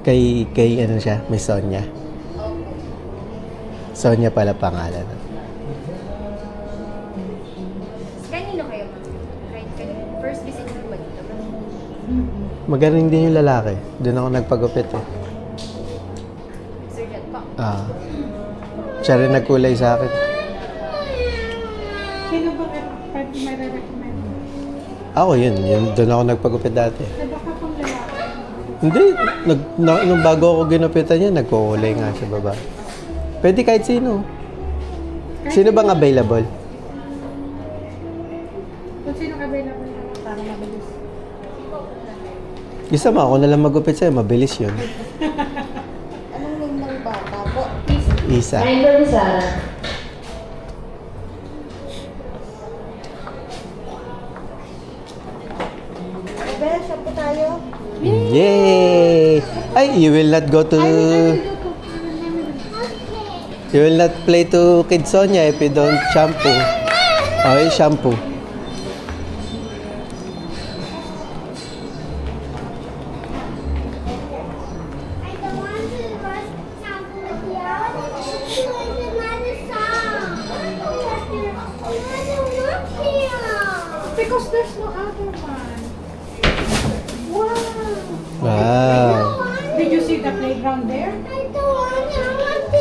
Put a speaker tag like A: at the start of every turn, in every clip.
A: Kay ano siya? May Sonia.
B: Opo.
A: Sonia pala pangalan.
B: Kanino kayo? Kahit kanino. First visit ko ba dito?
A: Magaling din yung lalaki. Doon ako nagpagupit eh.
B: Sir Jet po.
A: Siya rin nagkulay sa akin.
C: Sino ba may re-recommend?
A: Ako yun. Doon ako nagpagupit dati.
C: Diba ka pang lalaki?
A: Hindi. Nung bago ako ginupitan niya, nagkukulay nga siya baba. Pwede kahit sino. Sino bang available?
C: Kung sino available na para mabilis.
A: Gusto mo, ako na lang magupit sa'yo. Mabilis yun.
B: Anong name ng bata po?
A: Isa.
D: Kain ko rin, Sarah.
B: Bebe, siya po tayo.
A: Yay! Ay, you will not go to... You will not play to Kid Sonia if you don't shampoo. Okay, shampoo.
E: I don't want to watch shampoo with you. I want to listen to another song. I don't want to.
C: Because there's no other one. Wow!
A: Wow.
C: Did you see the playground there?
E: I don't want to. I want to.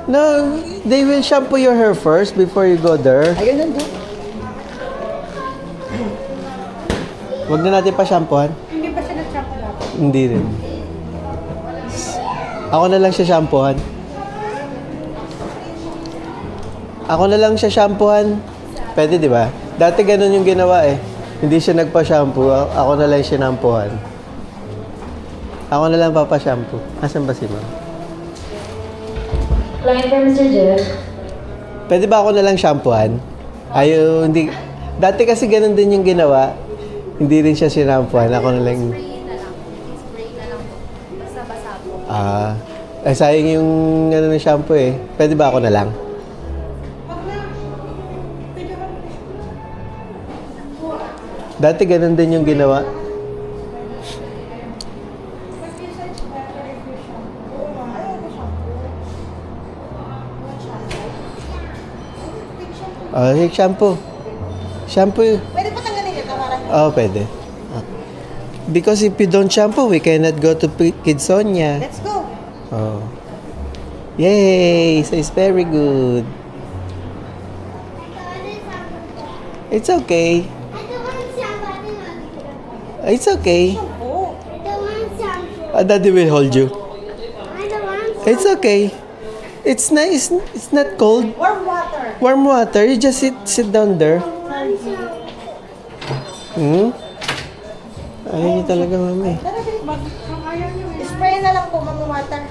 A: No, they will shampoo your hair first before you go there.
B: Ayun nandun.
A: Huwag na natin pa-shampoohan.
C: Hindi ba siya nag-shampoo dapat?
A: Hindi rin. Ako na lang siya shampoohan. Ako na lang siya shampoohan. Pwede, di ba? Dati ganun yung ginawa eh. Hindi siya nagpa-shampoo. Ako na lang sinampuhan. Ako na lang papa-shampoo. Asan ba si ma'am?
D: Client for Mr. Jeff.
A: Pwede ba ako na lang shampoohan? Ayaw, hindi. Dati kasi ganun din yung ginawa. Hindi rin siya sinampuhan. Ako na lang.
B: Spray na lang. Spray na lang po. Basa-basa po.
A: Sayang yung ano ng shampoo eh. Pwede ba ako na lang? Dati ganun din yung ginawa. Shampoo. Shampoo.
B: Pwede po tanggalin ito.
A: Pwede. Because if you don't shampoo, we cannot go to Kid Sonia.
B: Let's go.
A: Oh. Yay! So it's very good. It's okay.
E: I don't want shampoo. I don't want.
A: It's okay.
B: Oh.
E: I don't want shampoo.
A: Daddy will hold you.
E: I don't want.
A: It's okay. It's nice. It's not cold.
B: Warm water.
A: Warm water. You just sit down there. Ayaw niyo talaga, mami.
C: Ang ayaw niyo eh.
B: Spray na lang po, mami water.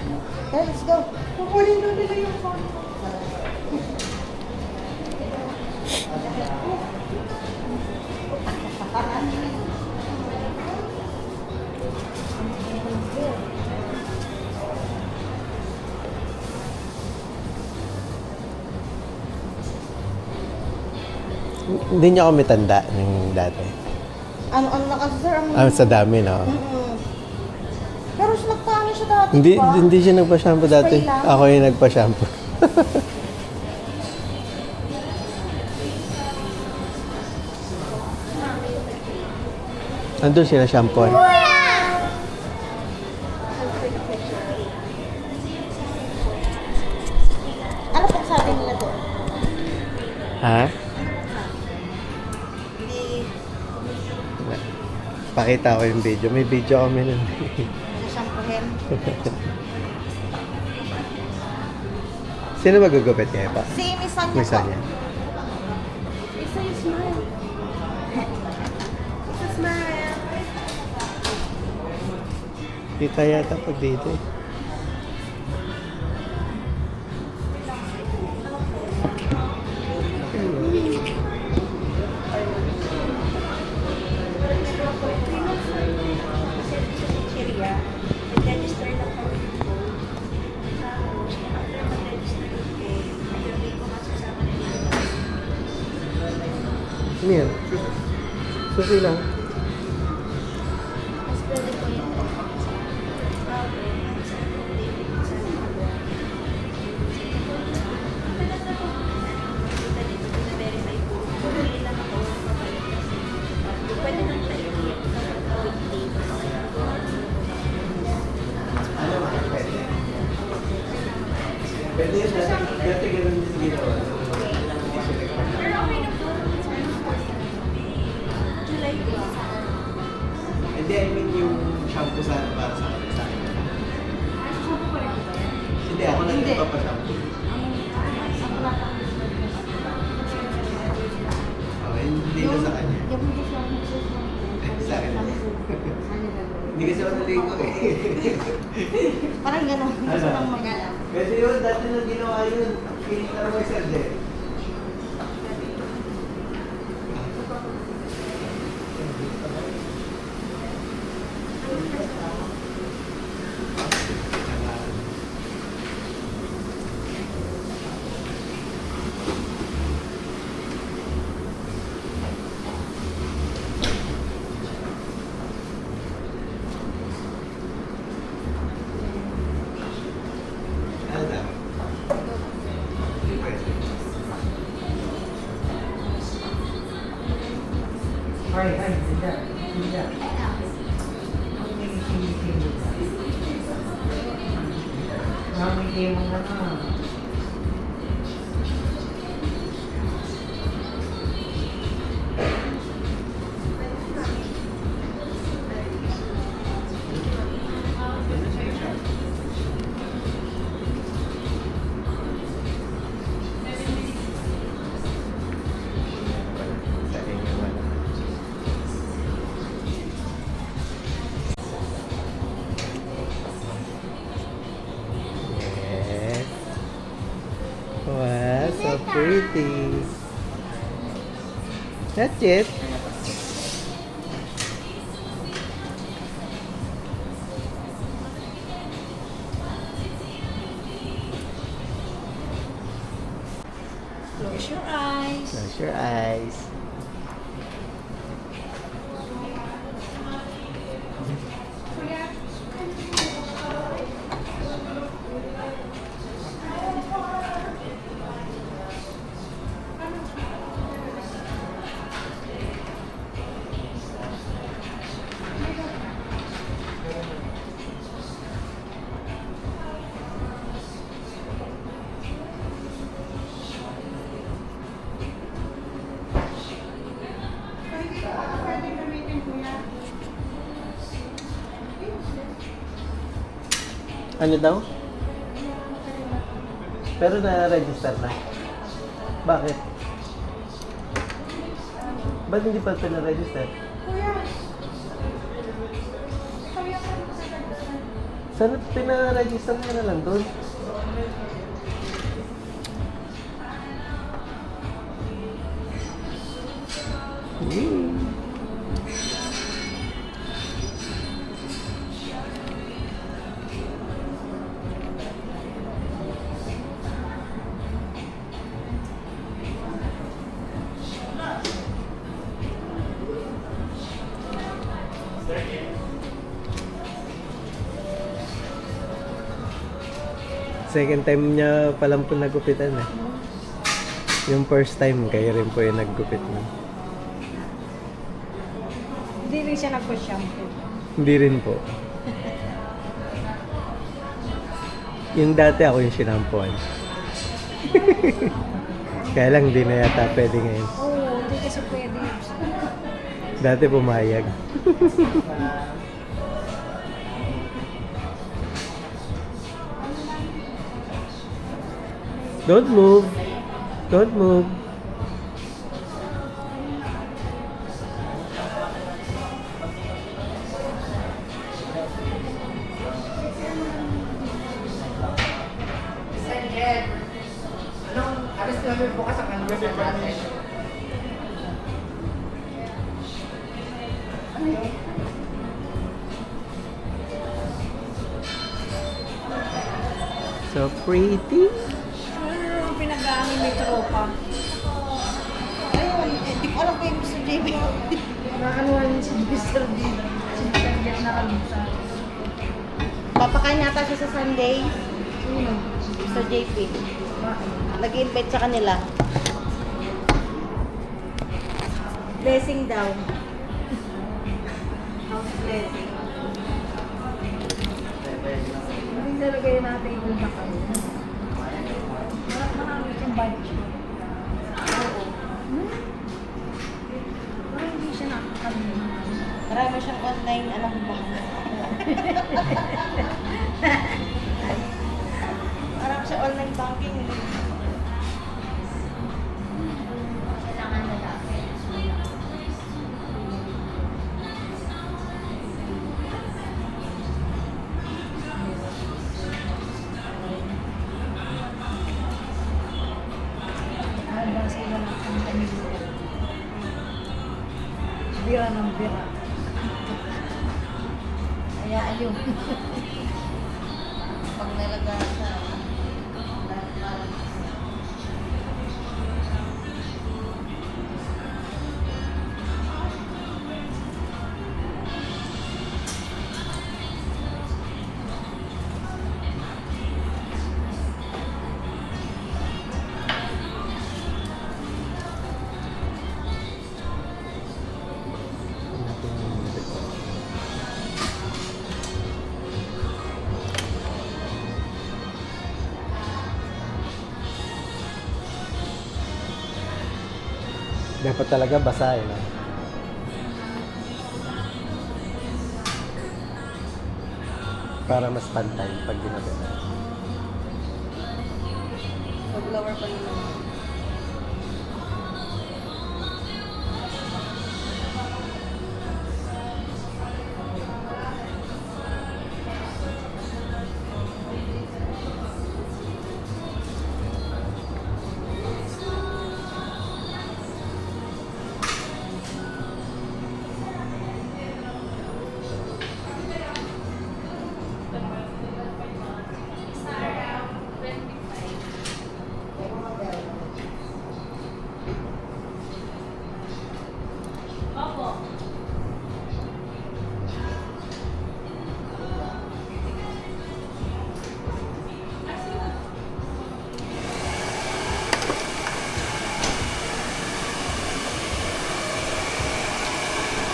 B: Okay, let's go.
C: Kukunin doon nila yung phone.
A: Hindi niya ako mitanda ng dati.
B: Ano na kasi, sir? Ang...
A: Sa dami, no?
B: Pero siya nagpaano siya dati,
A: Hindi,
B: diba?
A: hindi siya nagpa-shampoo dati.
B: Spray lang.
A: Ako yung nagpa-shampoo. Andun sila shampooan.
B: Ano pong sabi nila doon?
A: Ha? Pakita ko yung video. May video kami nun.
B: Shampoohin.
A: Sino magugupit niya pa?
B: Si Miss Sonia
A: Miss
B: po.
A: Sonia.
B: Isa yung smile. Isa smile.
A: Kita yata pag dito eh. Ano yan? Susi lang. yun, dati ganun din ginawa.
B: Pero okay na po. July po.
A: Hindi, I mean yung shampoo sana para sa akin.
B: Shampoo pa rin po ba yan?
A: Hindi, ako lang yung papashampoo. Okay, hindi na sa kanya. Sa akin. Hindi kasi ako naligo eh.
F: Parang gano'n. Gusto
A: Ano?
F: nang mag-alam.
A: Kasi yun, dati nang ginawa yun. Kinita naman sa de. Ano na?
G: Ay, tidak. Tidak. Kami mo na na.
A: Sa inyo naman. Yes. Wow, so pretty. That's it.
F: Close your eyes.
A: Close your eyes.
C: Pwede gamitin kuya.
A: Ano daw? Pero na-register na. Bakit? Ba't hindi pa ito na-register?
C: Kuya. Ikaw yata nagsasagot.
A: Sana pina-register mo na lang doon. Second time niya palang po nagupitan eh. Yung first time, kayo rin po yung naggupit mo.
F: Hindi rin siya nagpa-shampoo.
A: Hindi rin po. Yung dati ako yung sinampuan. Kaya lang di na yata pwede ngayon.
F: Oo, hindi kasi pwede.
A: Dati pumayag. Don't move. Don't move.
G: Anong alis namin bukas ang anniversary natin?
A: So pretty.
F: Ano ang pinag-aano may tropa? Ayun, hindi ko alam kay Mr. JB.
B: Nakakaluhan si Mr. D. Si Mr. D ang nakalusa.
F: Papakain nata siya sa Sunday.
B: Sino?
F: Mr. JP.
B: Bakit?
F: Nag-invite sa kanila. Blessing daw. House blessing.
B: Hindi talaga yun natin yung kami.
C: budget.
B: Parang hindi siya nakakabili.
F: Marami siyang online, alam mo ba? Marami siya online banking.
B: Kailangan na dati.
C: Ano ba sila ng company? Bira ng bira.
F: Kaya ayun. Pag nalaga siya,
A: Dapat talaga basa eh. No? Para mas pantay pag ginagawa.
F: mag-lower pa naman.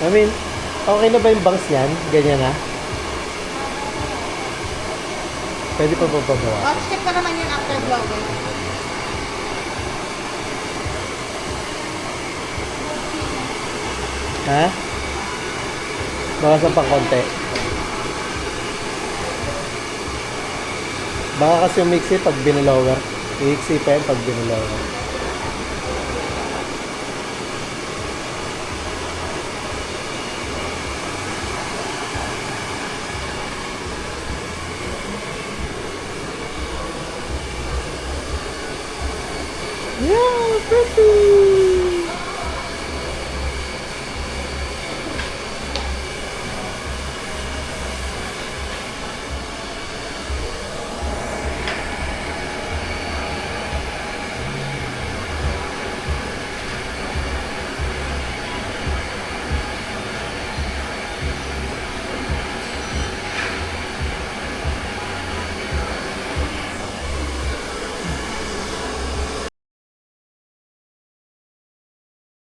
A: I mean, okay na ba yung bangs niyan? Ganyan na? Pwede pa babagawa.
F: Check pa naman yun after vlogging.
A: Ha? Bawasan pang konti. Baka kasi yung mixi pag binalower. I-mixi pa yan pag binalower. Yeah, pretty.